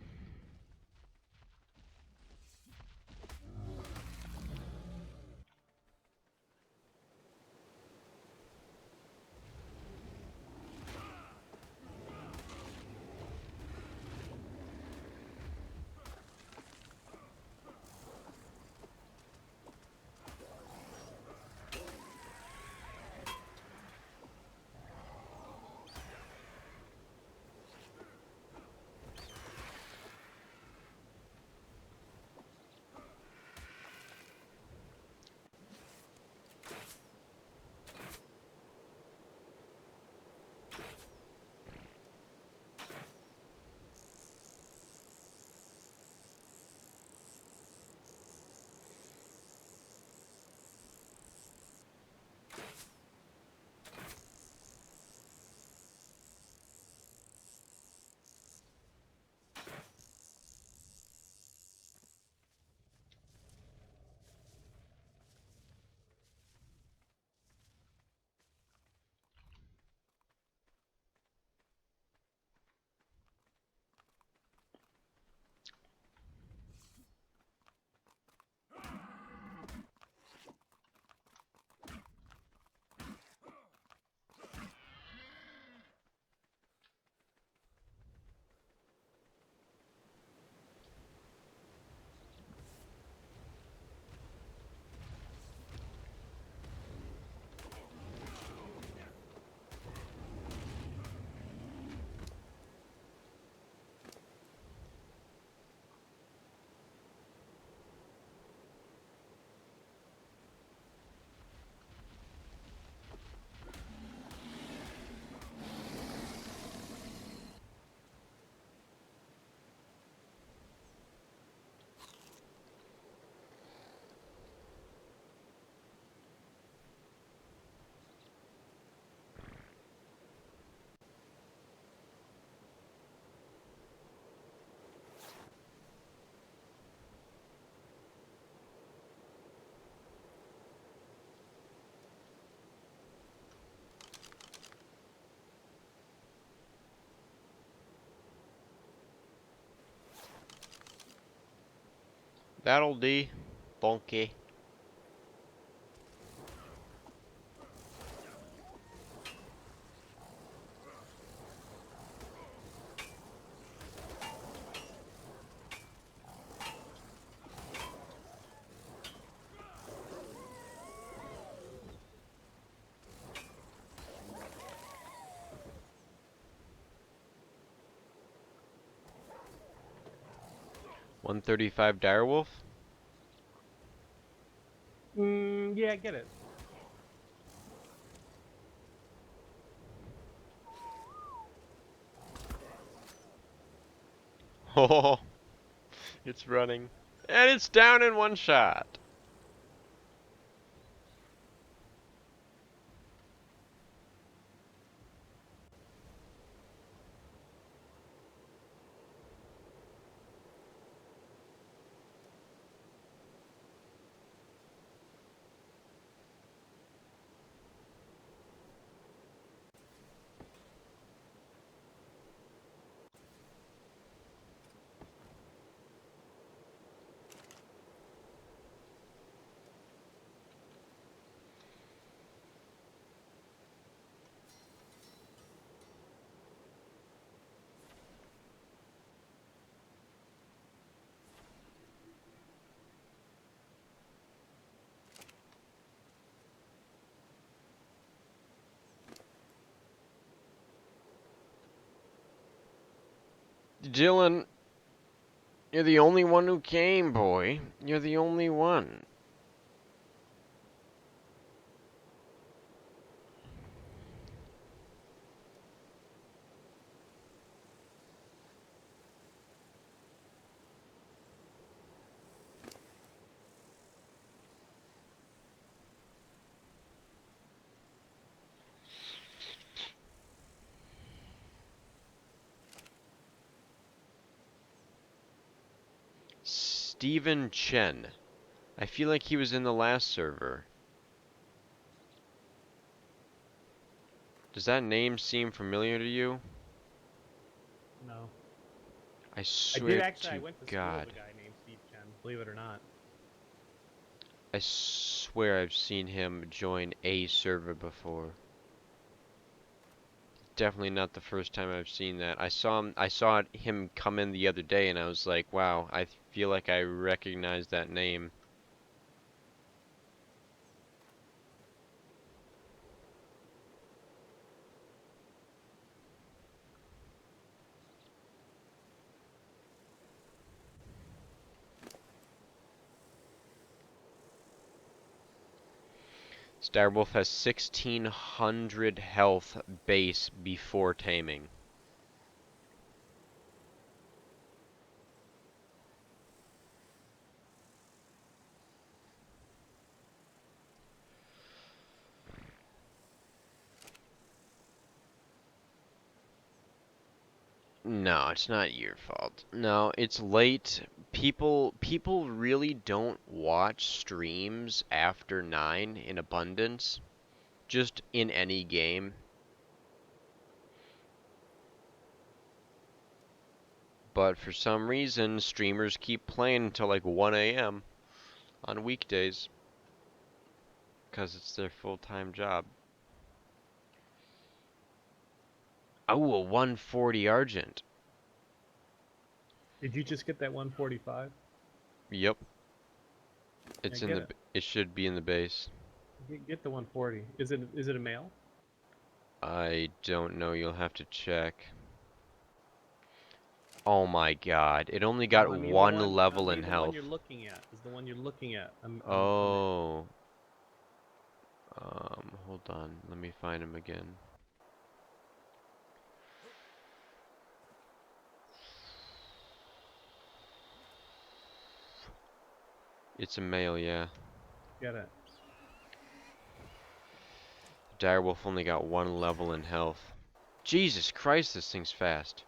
That'll do. Bonky. $135 direwolf? Yeah, get it. Oh, it's running. And it's down in one shot. Dylan, you're the only one who came, boy. You're the only one. Stephen Chen. I feel like he was in the last server. Does that name seem familiar to you? No. I I did swear actually. I to went to school with God. a guy named Steve Chen. Believe it or not. I swear I've seen him join a server before. Definitely not the first time I've seen that. I saw him come in the other day and I was like, wow, I feel like I recognize that name. Direwolf has 1600 health base before taming. No, it's not your fault. No, it's late. People really don't watch streams after 9 in abundance, just in any game. But for some reason, streamers keep playing until like 1 a.m. on weekdays, 'cause it's their full-time job. Oh, a 140 Argent. Did you just get that 145? Yep, Yeah, it's in get the. it. It should be in the base. Get the 140. Is it a male? I don't know. You'll have to check. Oh my God! It only No, got I mean the one one. I level in mean the one you're health. looking at. Is the one you're looking at a male? Oh. Hold on. Let me find him again. It's a male, yeah. Get it. Direwolf only got one level in health. Jesus Christ, this thing's fast.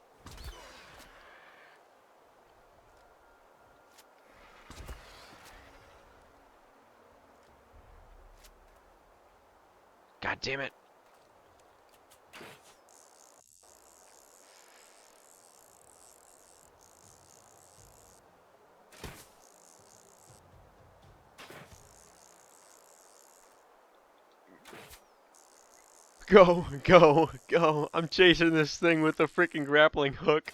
God damn it. Go, go, go. I'm chasing this thing with a freaking grappling hook.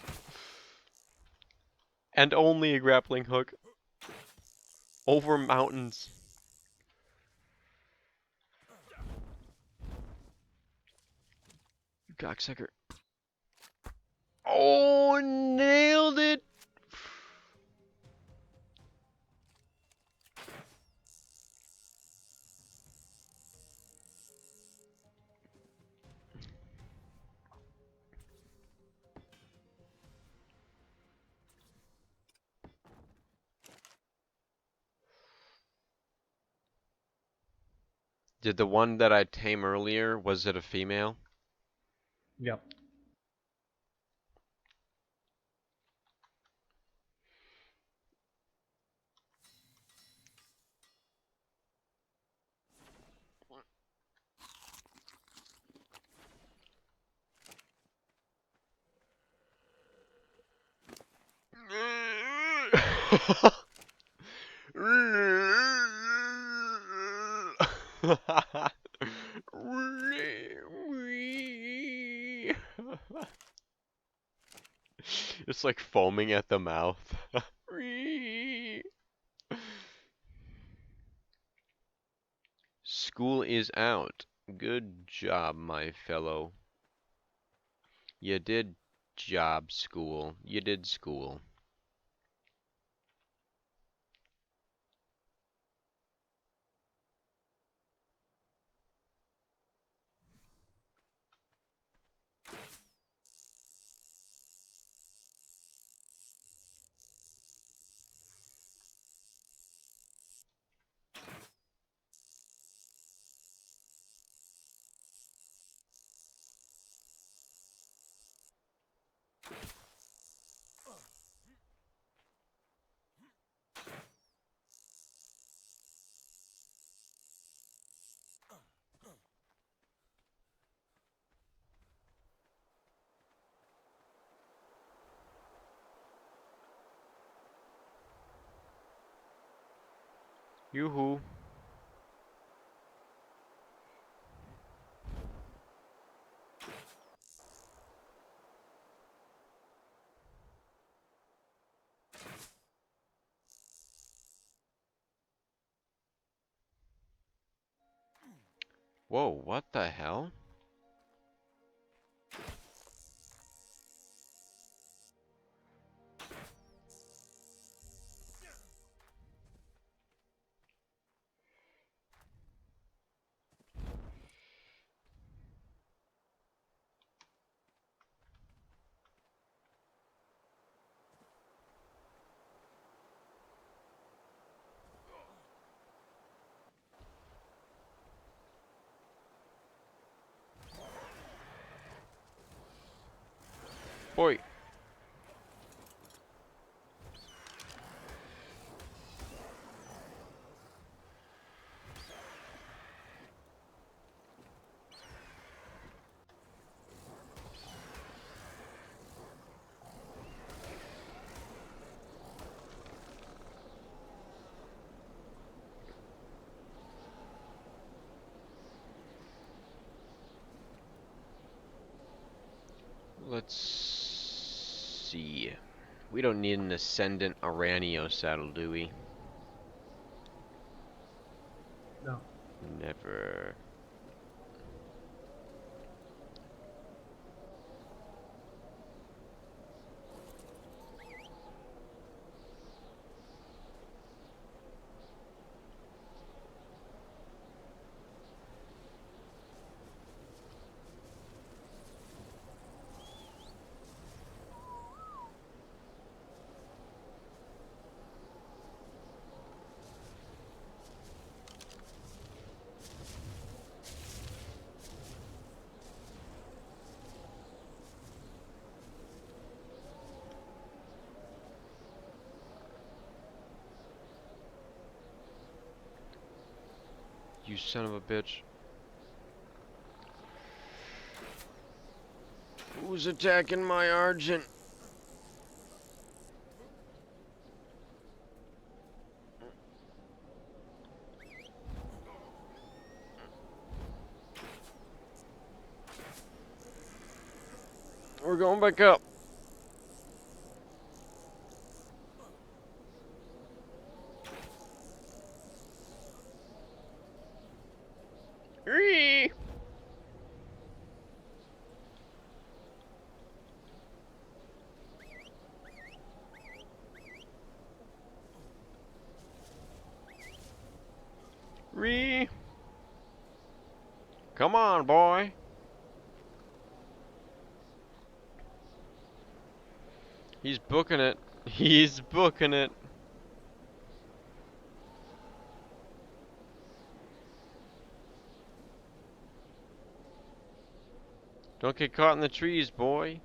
And only a grappling hook. Over mountains. Cocksucker. Oh, nailed it. Did the one that I tame earlier, was it a female? Yep. It's like foaming at the mouth. School is out. Good job, my fellow. You did job, school. You did school. Yoo-hoo. Whoa, what the hell? Boy. Let's see. We don't need an Ascendant Aranio saddle, do we? No. Never. You son of a bitch. Who's attacking my Argent? We're going back up. Ree. Ree. Come on, boy. He's booking it. He's booking it. Don't get caught in the trees, boy.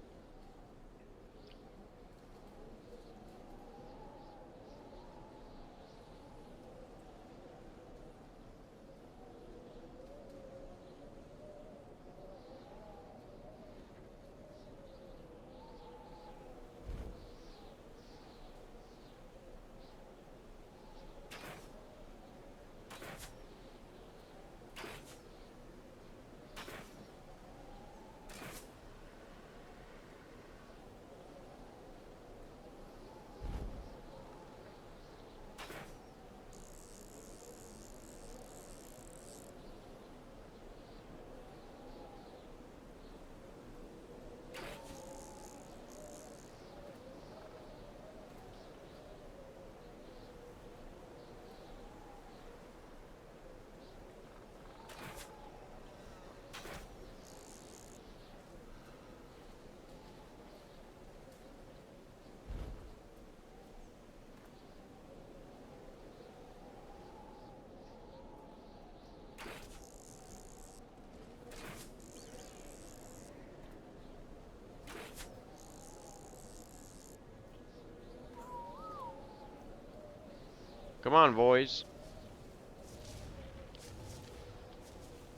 Come on, boys.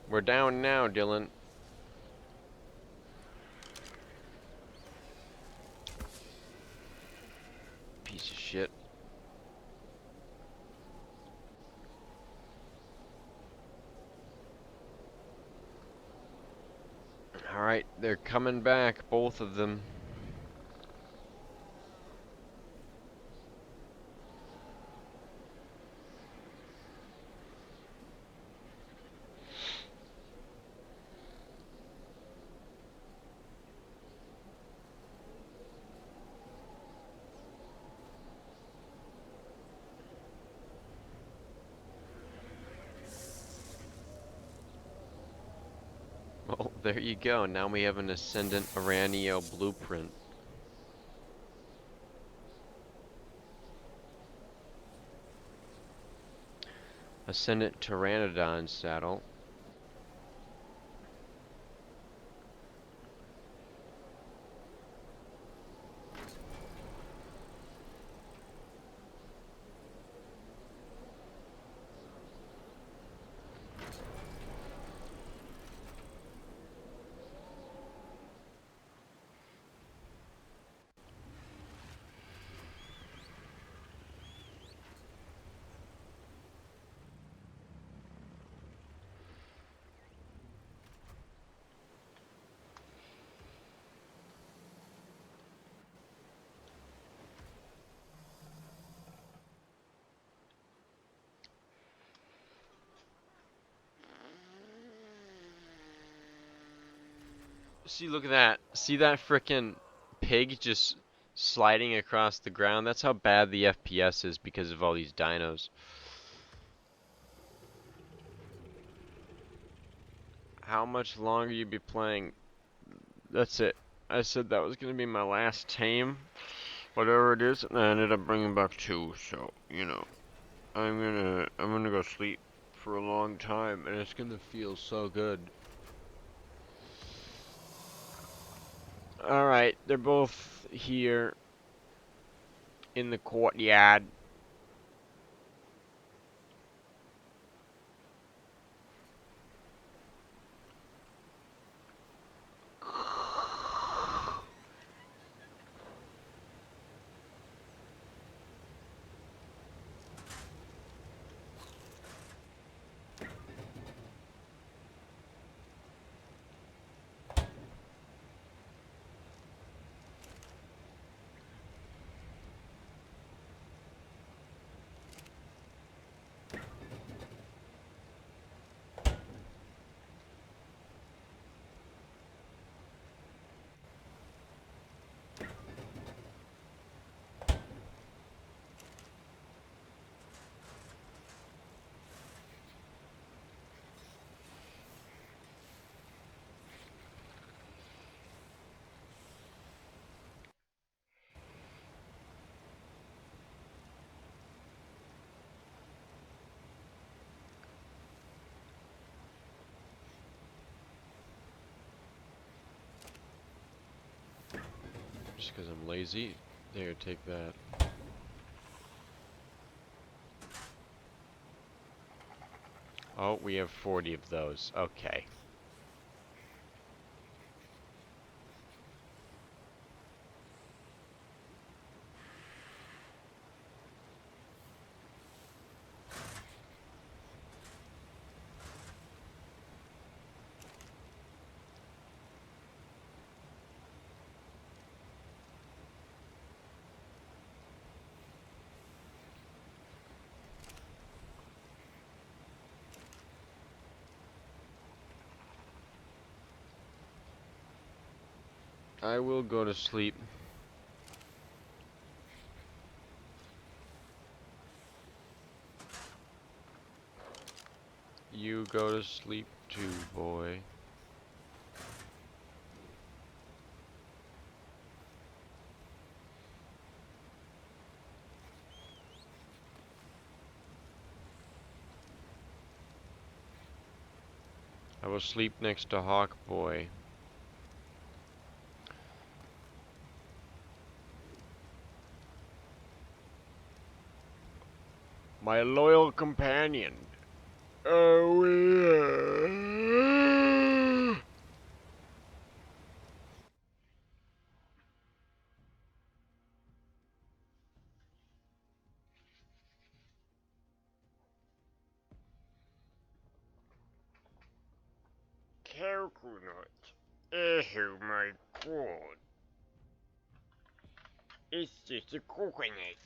We're down now, Dylan. Piece of shit. Alright, they're coming back, both of them. Well, there you go. Now we have an Ascendant Aranio blueprint. Ascendant Pteranodon saddle. See, look at that. See that frickin' pig just sliding across the ground? That's how bad the FPS is because of all these dinos. How much longer you be playing? That's it. I said that was gonna be my last tame, whatever it is, and I ended up bringing back two. So you know, I'm gonna go sleep for a long time, and it's gonna feel so good. All right, they're both here in the courtyard. Just because I'm lazy. There, take that. Oh, we have 40 of those. Okay. I will go to sleep. You go to sleep too, boy. I will sleep next to Hawk Boy. My loyal companion. Oh, yeah. Coconut. Oh my god. It's just a coconut.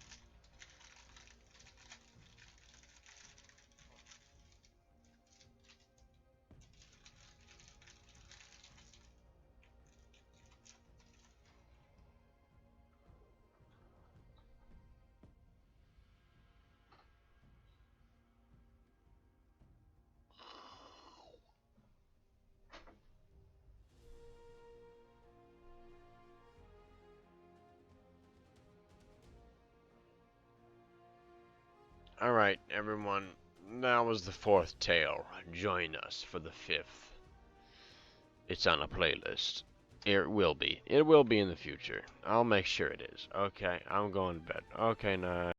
Alright, everyone. That was the fourth tale. Join us for the fifth. It's on a playlist. It will be. It will be in the future. I'll make sure it is. Okay, I'm going to bed. Okay, night.